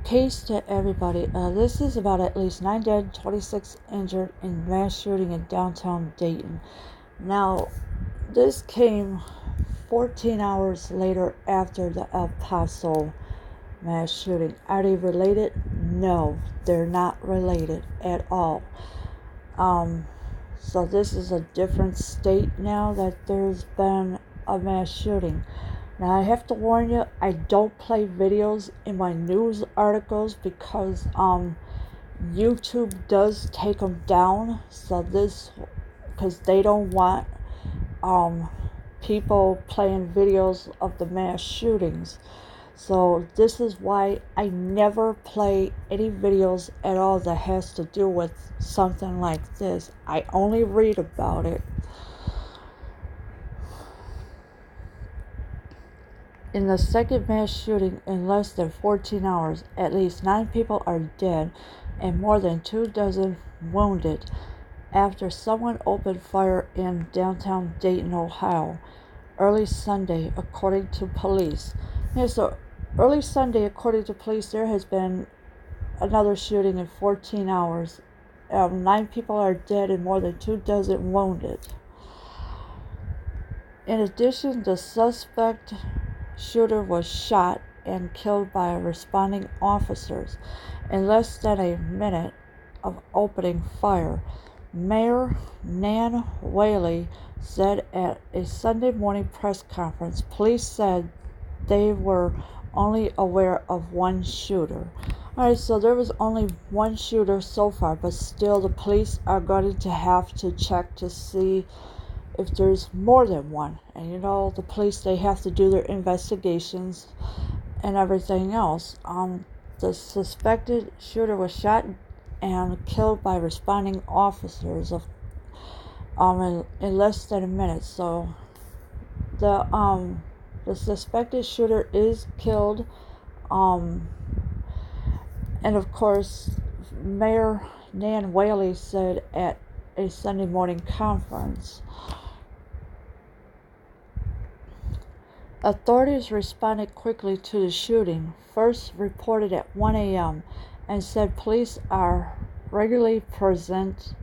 Peace to everybody. This is about at least 9 dead, 26 injured in mass shooting in downtown Dayton. Now, this came 14 hours later after the El Paso mass shooting. Are they related? No, they're not related at all. So this is a different state now that there's been a mass shooting. Now, I have to warn you, I don't play videos in my news articles because YouTube does take them down. So because they don't want people playing videos of the mass shootings. So this is why I never play any videos at all that has to do with something like this. I only read about it. In the second mass shooting in less than 14 hours, at least 9 people are dead and more than 24 wounded after someone opened fire in downtown Dayton, Ohio, early Sunday, according to police. So early Sunday, according to police, there has been another shooting in 14 hours. 9 people are dead and more than 24 wounded. In addition, the suspect shooter was shot and killed by responding officers in less than a minute of opening fire. Mayor Nan Whaley said at a Sunday morning press conference, police said they were only aware of one shooter. Alright, so there was only one shooter so far, but still the police are going to have to check to see if there's more than one. And the police, they have to do their investigations and everything else. The suspected shooter was shot and killed by responding officers in less than a minute. So the suspected shooter is killed, and of course Mayor Nan Whaley said at a Sunday morning conference. Authorities responded quickly to the shooting, first reported at 1 a.m., and said police are regularly present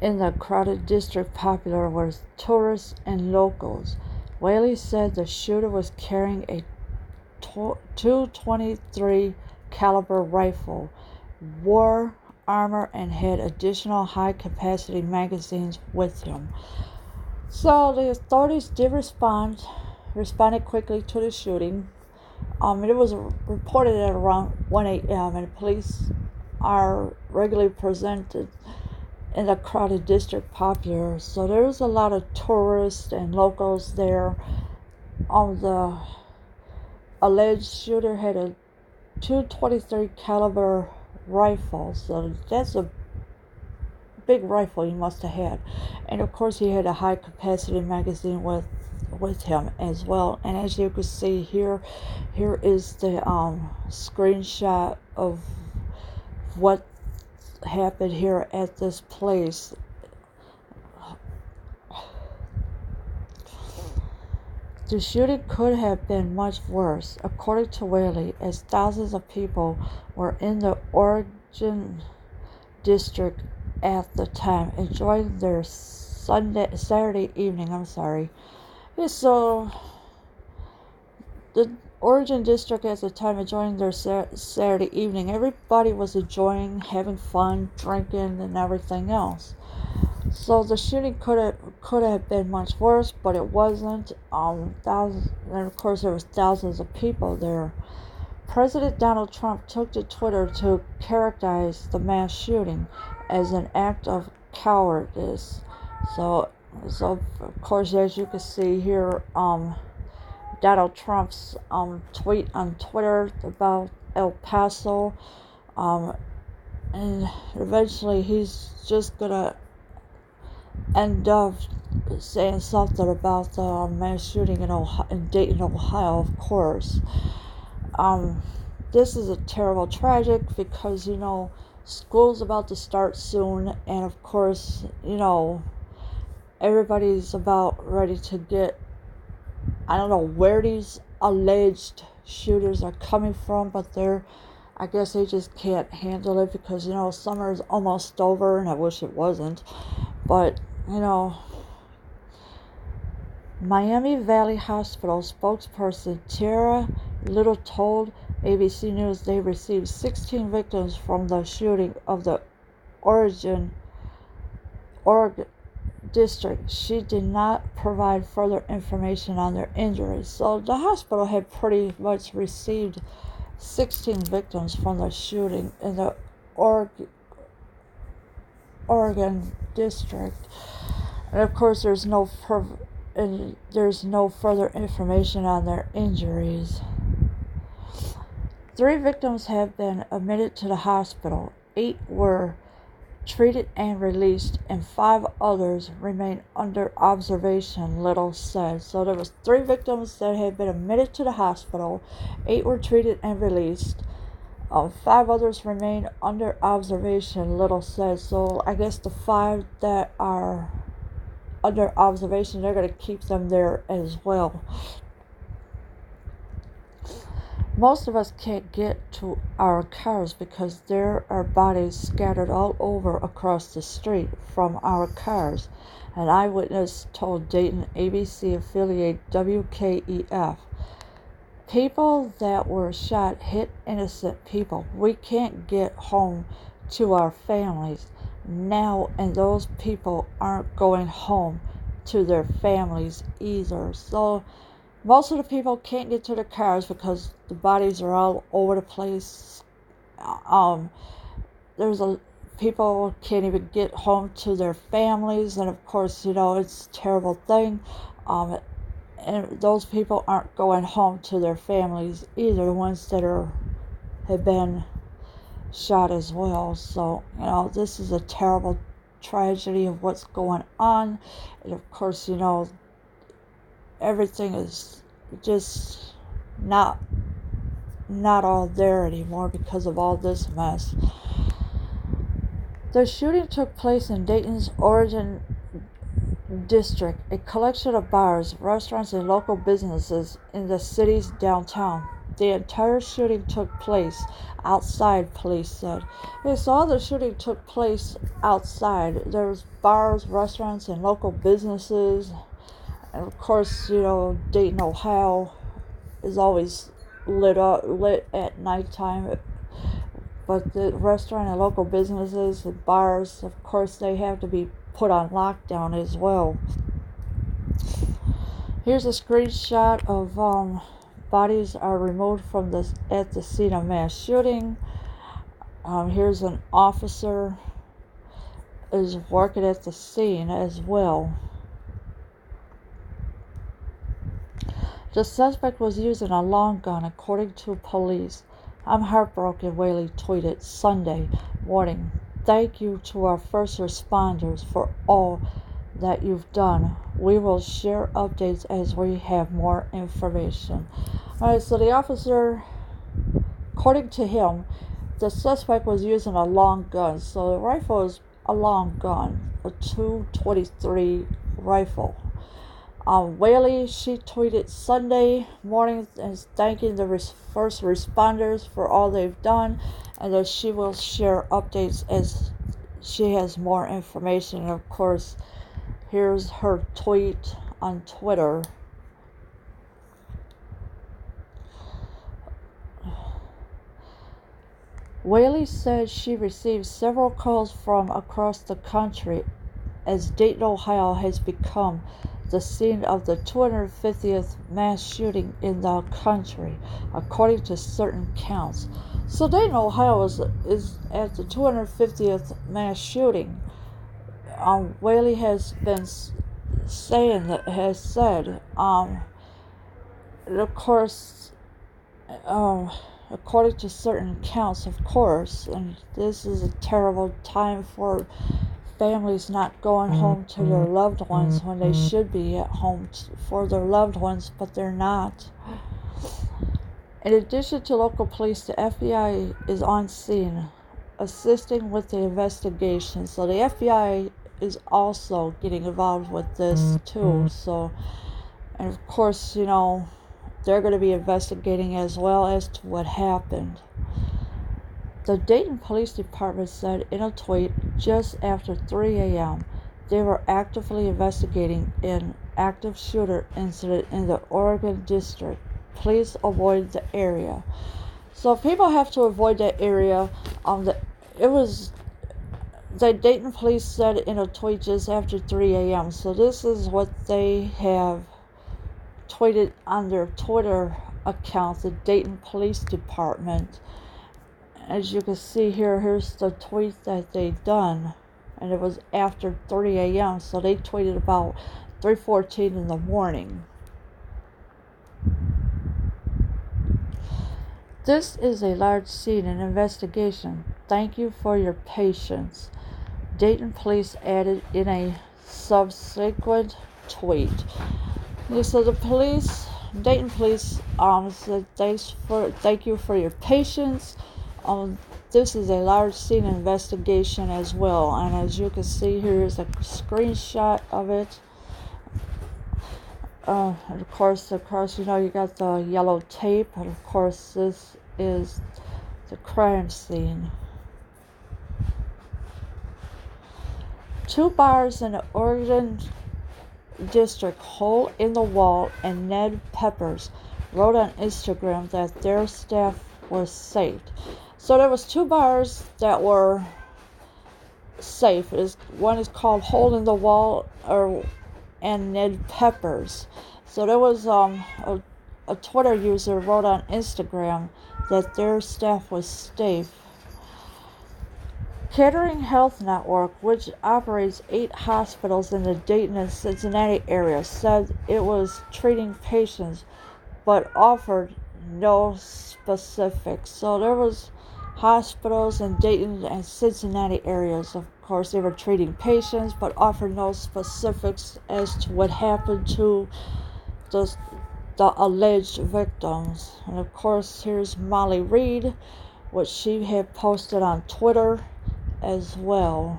in the crowded district popular with tourists and locals. Whaley said the shooter was carrying a .223 caliber rifle, wore armor, and had additional high-capacity magazines with him. So the authorities did responded quickly to the shooting. It was reported at around 1 a.m. and police are regularly presented in the crowded district popular. So there's a lot of tourists and locals there. The alleged shooter had a .223 caliber rifle, so that's a big rifle he must have had, and of course he had a high capacity magazine with him as well. And as you can see here is the screenshot of what happened here at this place. The shooting could have been much worse, according to Whaley, as thousands of people were in the Oregon district at the time, enjoying their Saturday evening. So the Oregon district at the time enjoying their Saturday evening. Everybody was enjoying, having fun, drinking, and everything else. So the shooting could have been much worse, but it wasn't. And of course there was thousands of people there. President Donald Trump took to Twitter to characterize the mass shooting as an act of cowardice. So of course, as you can see here, Donald Trump's tweet on Twitter about El Paso, and eventually he's just gonna end up saying something about the mass shooting in Dayton, Ohio, of course. This is a terrible tragic because, school's about to start soon, and of course, everybody's about ready to get, I don't know where these alleged shooters are coming from, but I guess they just can't handle it because, summer is almost over, and I wish it wasn't. But, Miami Valley Hospital spokesperson Tara Little told ABC News they received 16 victims from the shooting of the Oregon district. She did not provide further information on their injuries. So the hospital had pretty much received 16 victims from the shooting in the Oregon district. And of course, there's no further information on their injuries. 3 victims have been admitted to the hospital. 8 were treated and released, and 5 others remain under observation, Little said. So there was 3 victims that had been admitted to the hospital. 8 were treated and released. 5 others remain under observation, Little said. So I guess the 5 that are under observation, they're going to keep them there as well. Most of us can't get to our cars because there are bodies scattered all over across the street from our cars, an eyewitness told Dayton ABC affiliate WKEF. People that were shot hit innocent people. We can't get home to our families now, and those people aren't going home to their families either. So most of the people can't get to their cars because the bodies are all over the place. People can't even get home to their families, and of course, it's a terrible thing. And those people aren't going home to their families either, the ones that have been shot as well. So, this is a terrible tragedy of what's going on. And of course, everything is just not all there anymore because of all this mess. The shooting took place in Dayton's Oregon district, a collection of bars, restaurants, and local businesses in the city's downtown. The entire shooting took place outside, police said. They saw the shooting took place outside. There was bars, restaurants, and local businesses. And of course, Dayton, Ohio is always lit at nighttime. But the restaurant and local businesses and bars, of course, they have to be put on lockdown as well. Here's a screenshot of bodies are removed from at the scene of mass shooting. Here's an officer is working at the scene as well. The suspect was using a long gun, according to police. I'm heartbroken, Whaley tweeted Sunday morning. Thank you to our first responders for all that you've done. We will share updates as we have more information. Alright, so the officer, according to him, the suspect was using a long gun. So the rifle is a long gun, a .223 rifle. Whaley, she tweeted Sunday morning as thanking the first responders for all they've done, and that she will share updates as she has more information. And of course, here's her tweet on Twitter. Whaley said she received several calls from across the country as Dayton, Ohio has become the scene of the 250th mass shooting in the country, according to certain counts. So Dayton, Ohio is at the 250th mass shooting. Whaley has been said, of course, according to certain counts, of course, and this is a terrible time for families not going home to their loved ones when they should be at home for their loved ones, but they're not. In addition to local police, the FBI is on scene assisting with the investigation. So the FBI is also getting involved with this too. So, and of course, they're going to be investigating as well as to what happened. The Dayton Police Department said in a tweet just after 3 a.m. they were actively investigating an active shooter incident in the Oregon district. Please avoid the area. So people have to avoid that area. It was the Dayton police said in a tweet just after 3 a.m. So this is what they have tweeted on their Twitter account, the Dayton Police Department. As you can see here, here's the tweet that they done, and it was after 3 a.m. So they tweeted about 3:14 in the morning. This is a large scene and investigation. Thank you for your patience. Dayton police added in a subsequent tweet. So the Dayton police, said thank you for your patience. This is a large scene investigation as well, and as you can see, here is a screenshot of it. And of course, you got the yellow tape, and of course, this is the crime scene. 2 bars in the Oregon district, Hole in the Wall and Ned Peppers, wrote on Instagram that their staff was saved. So there was 2 bars that were safe. One is called Hole in the Wall and Ned Peppers. So there was a Twitter user wrote on Instagram that their staff was safe. Kettering Health Network, which operates 8 hospitals in the Dayton and Cincinnati area, said it was treating patients but offered no specifics. So there was hospitals in Dayton and Cincinnati areas. Of course, they were treating patients but offered no specifics as to what happened to the alleged victims. And of course, here's Molly Reed, what she had posted on Twitter as well.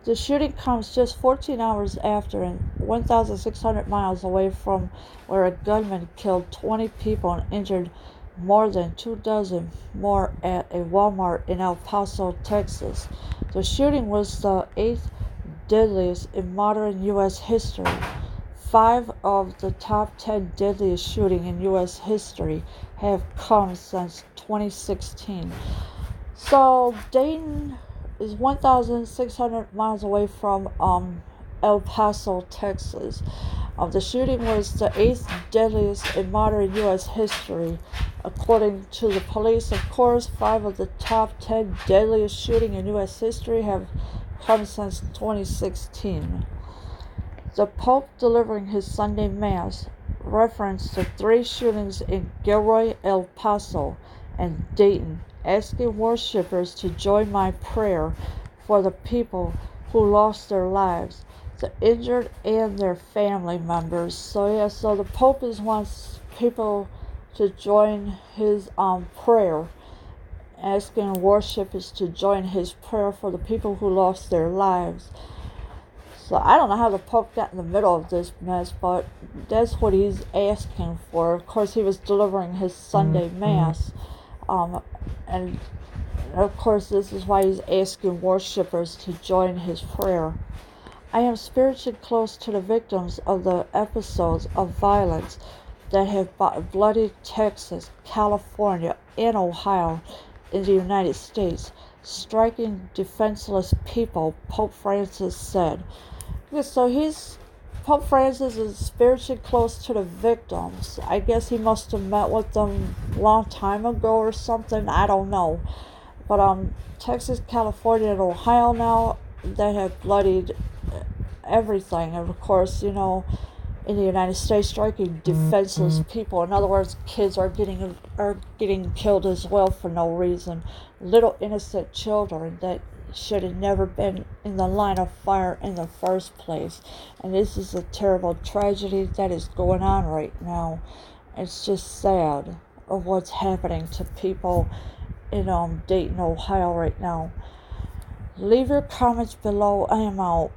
The shooting comes just 14 hours after and 1,600 miles away from where a gunman killed 20 people and injured more than 24 more at a Walmart in El Paso, Texas. The shooting was the 8th deadliest in modern U.S. history. 5 of the top 10 deadliest shootings in U.S. history have come since 2016. So Dayton is 1,600 miles away from El Paso, Texas. The shooting was the 8th deadliest in modern U.S. history, according to the police. Of course, 5 of the top 10 deadliest shootings in U.S. history have come since 2016. The Pope delivering his Sunday Mass referenced the 3 shootings in Gilroy, El Paso, and Dayton, asking worshippers to join my prayer for the people who lost their lives, the injured, and their family members. So the Pope wants people to join his prayer, asking worshippers to join his prayer for the people who lost their lives. So I don't know how the Pope got in the middle of this mess, but that's what he's asking for. Of course, he was delivering his Sunday Mass. And of course, this is why he's asking worshippers to join his prayer. I am spiritually close to the victims of the episodes of violence that have bloodied Texas, California, and Ohio in the United States, striking defenseless people, Pope Francis said. So Pope Francis is spiritually close to the victims. I guess he must have met with them a long time ago or something. I don't know. But Texas, California, and Ohio now, that have bloodied everything. And of course, in the United States, striking defenseless people. In other words, kids are getting killed as well for no reason. Little innocent children that should have never been in the line of fire in the first place. And this is a terrible tragedy that is going on right now. It's just sad of what's happening to people in Dayton, Ohio right now. Leave your comments below. I am out.